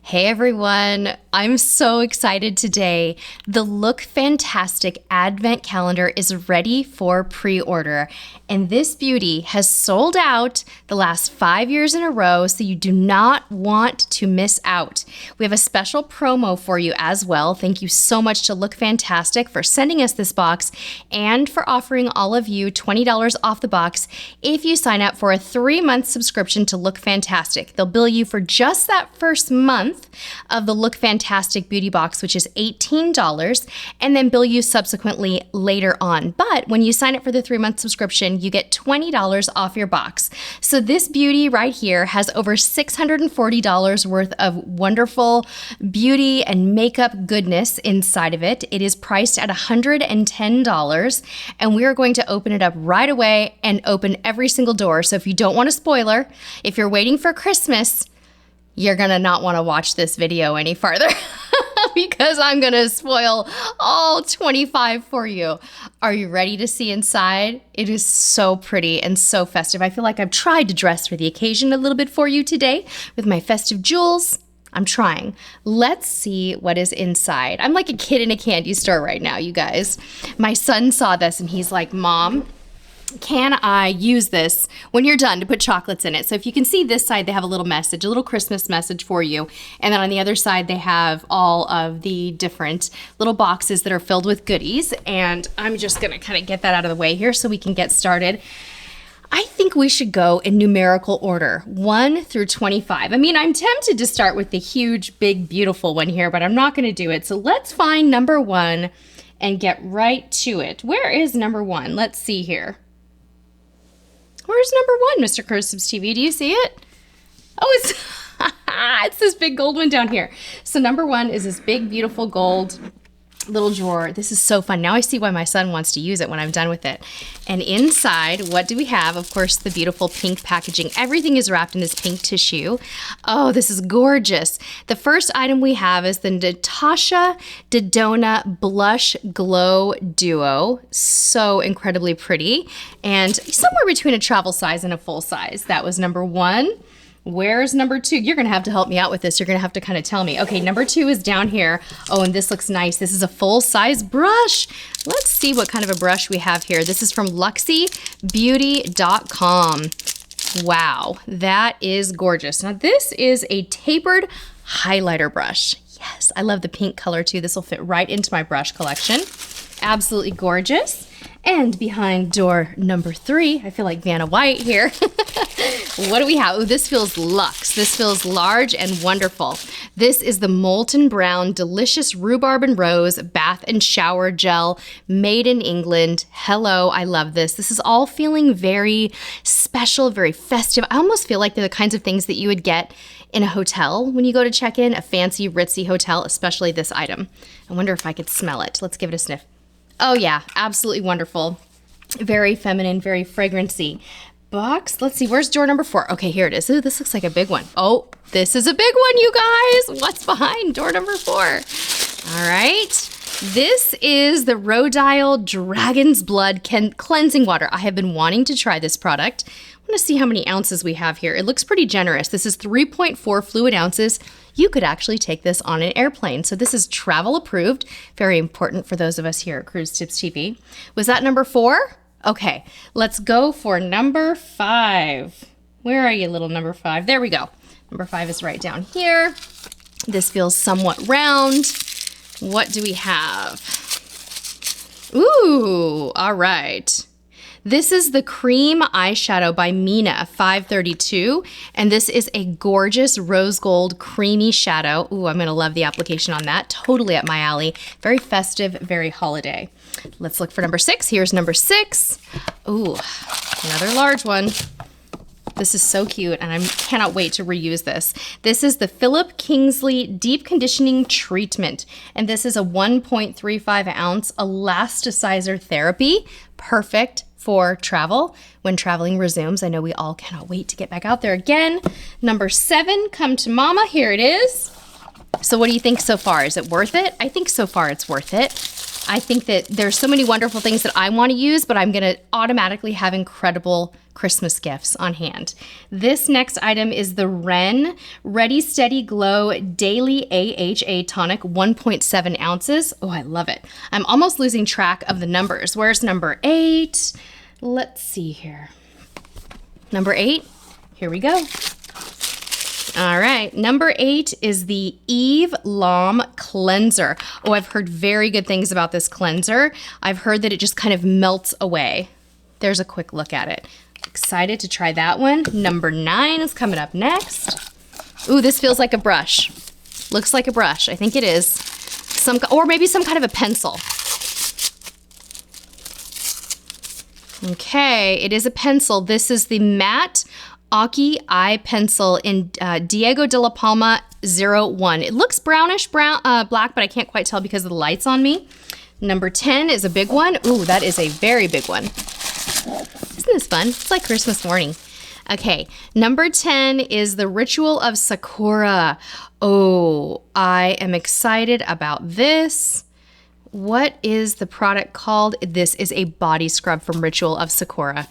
Hey everyone, I'm so excited today. The Lookfantastic Advent Calendar is ready for pre-order, and this beauty has sold out the last 5 years in a row, so you do not want to miss out. We have a special promo for you as well. Thank you so much to Lookfantastic for sending us this box and for offering all of you $20 off the box if you sign up for a 3-month subscription to Lookfantastic. They'll bill you for just that first month of the Lookfantastic Beauty Box, which is $18, and then bill you subsequently later on. But when you sign up for the 3-month subscription, you get $20 off your box. So this beauty right here has over $640 worth of wonderful beauty and makeup goodness inside of it. It is priced at $110, and we are going to open it up right away and open every single door. So if you don't want a spoiler, if you're waiting for Christmas, you're gonna not want to watch this video any farther because I'm gonna spoil all 25 for you. Are you ready to see inside? It is so pretty and so festive. I feel like I've tried to dress for the occasion a little bit for you today with my festive jewels. I'm trying. Let's see what is inside. I'm like a kid in a candy store right now, you guys. My son saw this and he's like, Mom, can I use this when you're done to put chocolates in it? So if you can see this side, they have a little message, a little Christmas message for you. And then on the other side, they have all of the different little boxes that are filled with goodies. And I'm just gonna kind of get that out of the way here so we can get started. I think we should go in numerical order, 1 through 25. I mean, I'm tempted to start with the huge, big, beautiful one here, but I'm not gonna do it. So let's find number 1 and get right to it. Where is number 1? Let's see here. Where's number 1, Mr. Cursibs TV? Do you see it? Oh, it's this big gold one down here. So number 1 is this big, beautiful gold little drawer. This is so fun. Now I see why my son wants to use it when I'm done with it. And inside, what do we have? Of course, the beautiful pink packaging. Everything is wrapped in this pink tissue. Oh, this is gorgeous. The first item we have is the Natasha Dodona Blush Glow Duo. So incredibly pretty. And somewhere between a travel size and a full size. That was number 1. Where's number 2? You're gonna have to help me out with this. You're gonna have to kind of tell me. Okay, number 2 is down here. Oh, and this looks nice. This is a full-size brush. Let's see what kind of a brush we have here. This is from LuxyBeauty.com. Wow, that is gorgeous. Now this is a tapered highlighter brush. Yes, I love the pink color too. This will fit right into my brush collection. Absolutely gorgeous. And behind door number 3, I feel like Vanna White here. What do we have? Oh, this feels luxe. This feels large and wonderful. This is the Molten Brown Delicious Rhubarb and Rose Bath and Shower Gel, made in England. Hello, I love this. This is all feeling very special, very festive. I almost feel like they're the kinds of things that you would get in a hotel when you go to check in, a fancy, ritzy hotel, especially this item. I wonder if I could smell it. Let's give it a sniff. Oh yeah, absolutely wonderful. Very feminine, very fragrancy. Box, let's see, where's door number 4? Okay, here it is. Ooh, this looks like a big one. Oh, this is a big one, you guys. What's behind door number 4? All right, this is the Rodial Dragon's Blood Cleansing Water. I have been wanting to try this product. I want to see how many ounces we have here. It looks pretty generous. This is 3.4 fluid ounces. You could actually take this on an airplane. So this is travel approved. Very important for those of us here at Cruise Tips TV. Was that number 4? Okay, let's go for number 5. Where are you, little number 5? There we go. Number 5 is right down here. This feels somewhat round. What do we have? Ooh, all right. This is the Cream Eyeshadow by Mina 532, and this is a gorgeous rose gold creamy shadow. Ooh, I'm gonna love the application on that. Totally up my alley. Very festive, very holiday. Let's look for number 6. Here's number 6. Ooh, another large one. This is so cute, and I cannot wait to reuse this. This is the Philip Kingsley Deep Conditioning Treatment, and this is a 1.35 ounce elasticizer therapy. Perfect for travel when traveling resumes. I know we all cannot wait to get back out there again. Number 7, come to mama. Here it is. So what do you think so far? Is it worth it? I think so far it's worth it. I think that there's so many wonderful things that I want to use, but I'm going to automatically have incredible Christmas gifts on hand. This next item is the Ren Ready Steady Glow Daily AHA Tonic, 1.7 ounces. Oh, I love it. I'm almost losing track of the numbers. Where's number 8? Let's see here. Number 8, here we go. All right, number 8 is the Eve Lom Cleanser. Oh, I've heard very good things about this cleanser. I've heard that it just kind of melts away. There's a quick look at it. Excited to try that one. Number 9 is coming up next. Ooh, this feels like a brush. Looks like a brush. I think it is. Or maybe some kind of a pencil. Okay, it is a pencil. This is the Matte Aki Eye Pencil in Diego de la Palma 01. It looks brownish black, but I can't quite tell because of the lights on me. Number 10 is a big one. Ooh, that is a very big one. Isn't this fun? It's like Christmas morning. Okay, number 10 is the Ritual of Sakura. Oh, I am excited about this. What is the product called? This is a body scrub from Ritual of Sakura.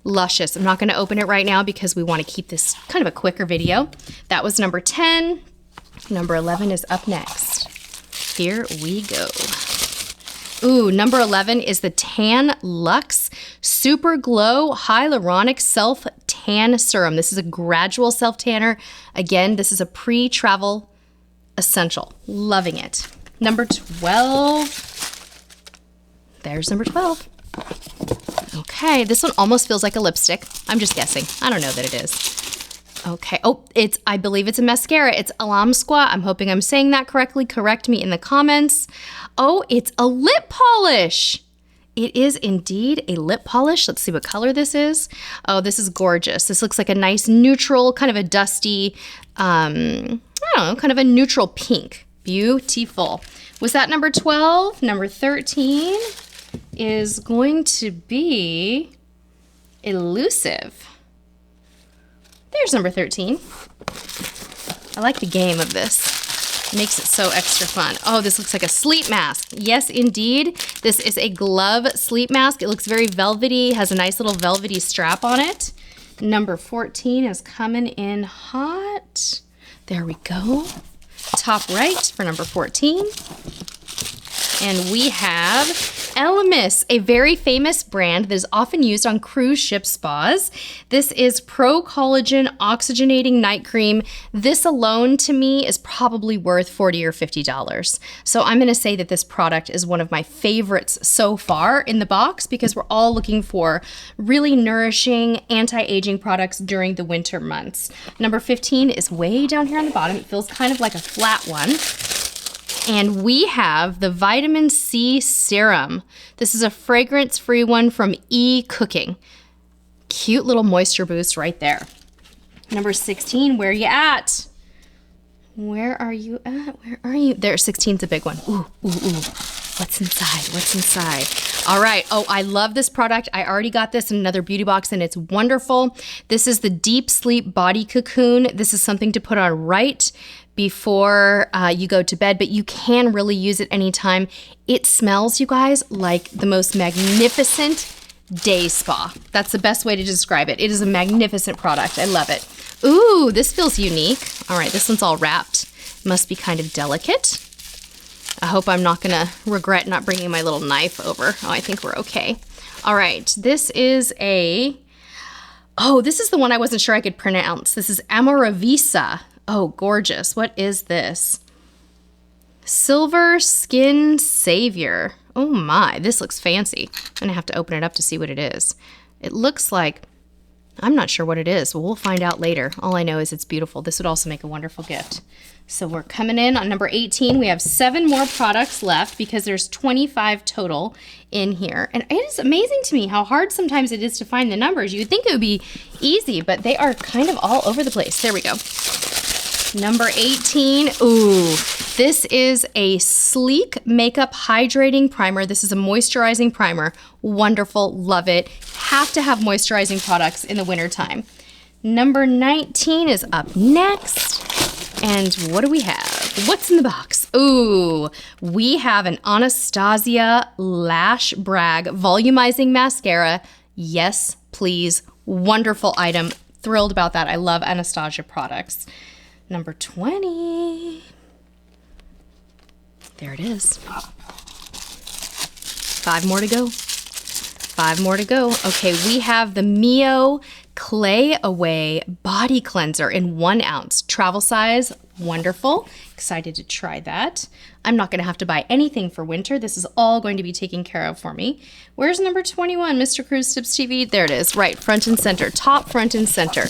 Luscious. I'm not going to open it right now because we want to keep this kind of a quicker video. That was number 10. Number 11 is up next. Here we go. Ooh, number 11 is the Tan Luxe Super Glow Hyaluronic Self Tan Serum. This is a gradual self tanner. Again, this is a pre-travel essential. Loving it. Number 12. There's number 12. Okay, this one almost feels like a lipstick. I'm just guessing. I don't know that it is. Okay. Oh, I believe it's a mascara. It's Alamsqua. I'm hoping I'm saying that correctly. Correct me in the comments. Oh, it's a lip polish. It is indeed a lip polish. Let's see what color this is. Oh, this is gorgeous. This looks like a nice neutral, kind of a dusty, I don't know, kind of a neutral pink. Beautiful. Was that number 12? Number 13 is going to be Elusive. There's number 13. I like the game of this. It makes it so extra fun. Oh, this looks like a sleep mask. Yes, indeed. This is a glove sleep mask. It looks very velvety, has a nice little velvety strap on it. Number 14 is coming in hot. There we go. Top right for number 14. And we have Elemis, a very famous brand that is often used on cruise ship spas. This is Pro Collagen Oxygenating Night Cream. This alone to me is probably worth $40 or $50. So I'm gonna say that this product is one of my favorites so far in the box because we're all looking for really nourishing anti-aging products during the winter months. Number 15 is way down here on the bottom. It feels kind of like a flat one. And we have the Vitamin C Serum. This is a fragrance-free one from Ecooking. Cute little moisture boost right there. Number 16, where are you at? Where are you at? Where are you? There, 16's a big one. Ooh, ooh, ooh. What's inside? What's inside? All right. Oh, I love this product. I already got this in another beauty box and it's wonderful. This is the Deep Sleep Body Cocoon. This is something to put on right before you go to bed, but you can really use it anytime. It smells, you guys, like the most magnificent day spa. That's the best way to describe it. It is a magnificent product. I love it. Ooh, this feels unique. All right, this one's all wrapped. Must be kind of delicate. I hope I'm not gonna regret not bringing my little knife over. Oh, I think we're okay. All right, this is the one I wasn't sure I could pronounce. This is Amoravisa. Oh, gorgeous. What is this? Silver Skin Savior. Oh my, this looks fancy. I'm gonna have to open it up to see what it is. It looks like, I'm not sure what it is, but we'll find out later. All I know is it's beautiful. This would also make a wonderful gift. So we're coming in on number 18. We have 7 more products left because there's 25 total in here. And it is amazing to me how hard sometimes it is to find the numbers. You would think it would be easy, but they are kind of all over the place. There we go. Number 18, ooh, this is a sleek makeup hydrating primer. This is a moisturizing primer. Wonderful, love it. Have to have moisturizing products in the wintertime. Number 19 is up next. And what do we have? What's in the box? Ooh, we have an Anastasia Lash Brag Volumizing Mascara. Yes, please. Wonderful item. Thrilled about that. I love Anastasia products. Number 20. There it is. 5 more to go. 5 more to go. Okay, we have the Mio Clay Away Body Cleanser in 1 ounce. Travel size, wonderful. Excited to try that. I'm not gonna have to buy anything for winter. This is all going to be taken care of for me. Where's number 21, Mr. Cruise Tips TV? There it is, right, front and center, top front and center.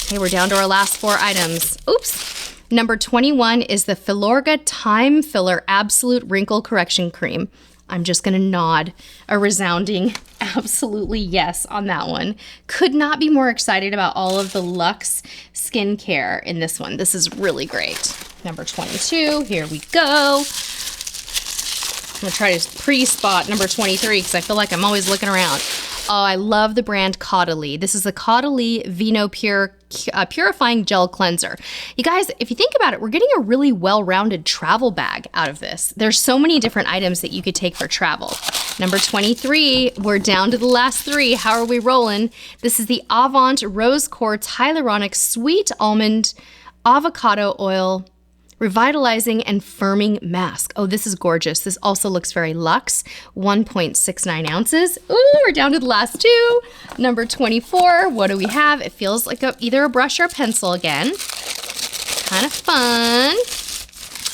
Okay, we're down to our last 4 items. Oops. Number 21 is the Filorga Time Filler Absolute Wrinkle Correction Cream. I'm just gonna nod a resounding absolutely yes on that one. Could not be more excited about all of the Luxe skincare in this one. This is really great. Number 22, here we go. I'm gonna try to pre-spot number 23 because I feel like I'm always looking around. Oh, I love the brand Caudalie. This is the Caudalie Vinopure Purifying Gel Cleanser. You guys, if you think about it, we're getting a really well-rounded travel bag out of this. There's so many different items that you could take for travel. Number 23, we're down to the last 3. How are we rolling? This is the Avant Rose Quartz Hyaluronic Sweet Almond Avocado Oil Revitalizing and Firming Mask. Oh, this is gorgeous. This also looks very luxe. 1.69 ounces. Ooh, we're down to the last 2. Number 24, what do we have? It feels like either a brush or a pencil again. Kind of fun.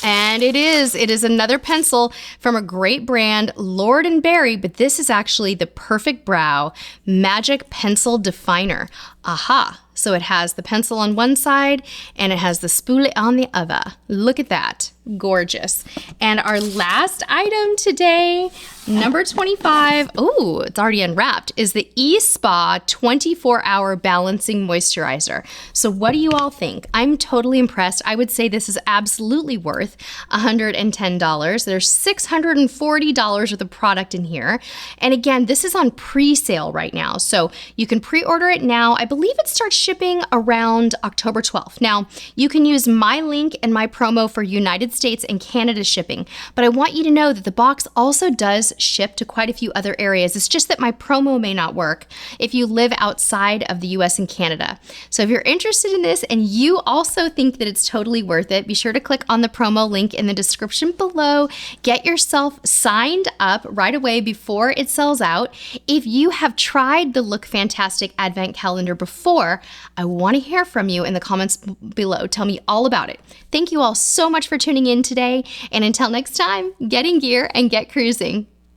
And it is another pencil from a great brand, Lord & Berry, but this is actually the Perfect Brow Magic Pencil Definer. Aha. So it has the pencil on one side and it has the spoolie on the other. Look at that. Gorgeous. And our last item today, number 25, oh, it's already unwrapped, is the ESPA 24-Hour Balancing Moisturizer. So what do you all think? I'm totally impressed. I would say this is absolutely worth $110. There's $640 worth of product in here. And again, this is on pre-sale right now. So you can pre-order it now. I believe it starts shipping around October 12th. Now, you can use my link and my promo for United States and Canada shipping, but I want you to know that the box also does ship to quite a few other areas. It's just that my promo may not work if you live outside of the US and Canada. So if you're interested in this and you also think that it's totally worth it, be sure to click on the promo link in the description below. Get yourself signed up right away before it sells out. If you have tried the Lookfantastic Advent Calendar before, I want to hear from you in the comments below. Tell me all about it. Thank you all so much for tuning in today, and until next time, get in gear and get cruising.